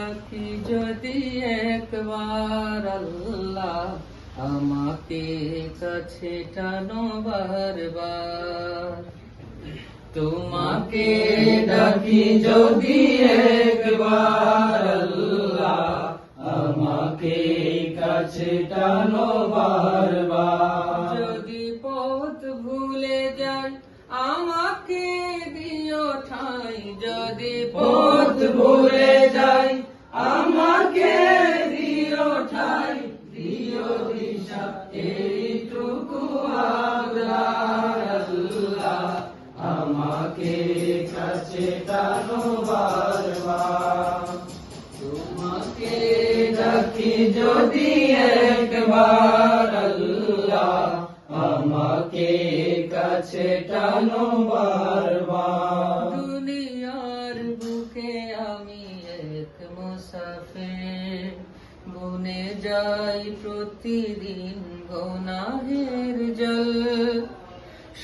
ডাকি যদি একবার আল্লাহ আমাকে কাছে টানো বারবার। তোমাকে ডাকি যদি একবার আল্লাহ আমাকে কাছে টানো বারবার। যদি পথ ভুলে যাই আমাকে দিও ঠাঁই, যদি পথ ভুলে যাই আমাকে দিও ঠাঁই, দিও দিশা এইটুকু আবদার আল্লাহ আমাকে কাছে টানো বারবার। তোমাকে ডাকি যদি একবার আল্লাহ আমাকে কাছে টানো বারবার। দুনিয়ার বুকে আমি এক মুসাফির, বনে যাই প্রতিদিন গুনাহের জল।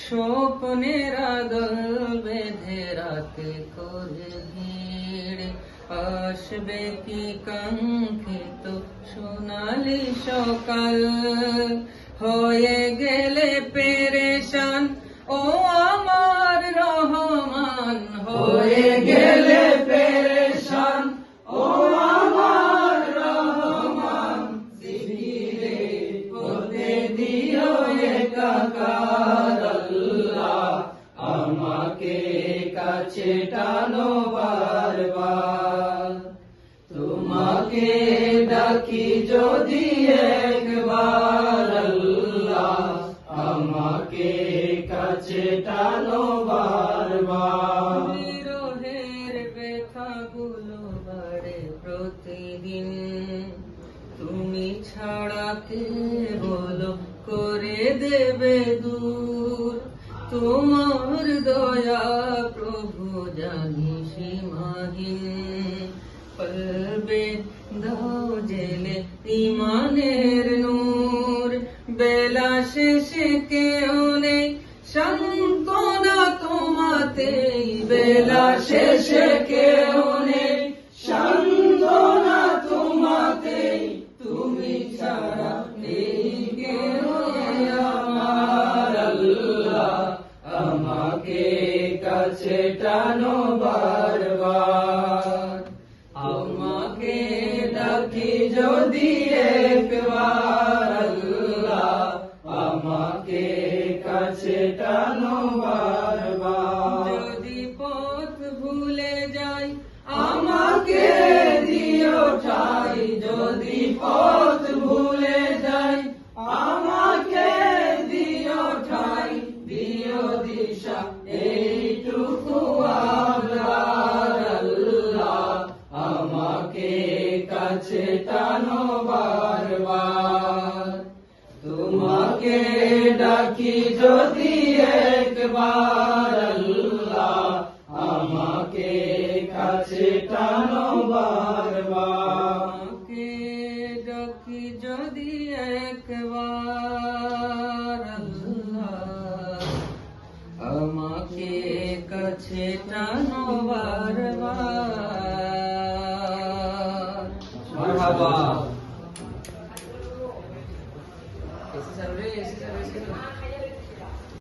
স্বপ্নের আদল বেঁধে রাতে করে ভিড়, আসবে কি কাঙ্ক্ষিত সোনালি সকাল। হয়ে গেলে পেরেশান ও আমার রহমান, হয়ে গেলে পেরেশান ও আমার রহমান। জিকিরে হতে দিও একাকার আল্লাহ আমাকে কাছে টানো বারবার। তোমাকে ডাকি যদি একবার আল্লাহ আমাকে কাছে টানো বারবার। বিরহের ব্যথাগুলো বাড়ে প্রতিদিন, তুমি ছাড়া কে বলো করে দেবে দূর। তোমার দয়া প্রভু জানি সীমাহীন, কলবে দাও জেলে ইমানের নূর। বেলা শেষে কেউ নেই সান্ত্বনা তোমাতেই, বেলা শেষে কেউ নেই সান্ত্বনা তোমাতেই। তুমি ছাড়া নেই কেউ আমার আল্লাহ আমাকে কাছে টানো বারবার। আমাকে ডাকি যদি একবার আল্লাহ আমাকে কাছে টানো বারবার। যদি পথ ভুলে যাই আমাকে দিও ঠাঁই, যদি পথ ভুলে যাই আমাকে দিও ঠাঁই, দিও দিশা এইটুকু আবদার আল্লাহ আমাকে কাছে টানো বারবার। তোমাকে ডাকি যদি একবার আল্লাহ আমাকে কাছে টানো বারবার। আমাকে ডাকি যদি একবার আল্লাহ আমাকে কাছে টানো বারবার। মারহাবা।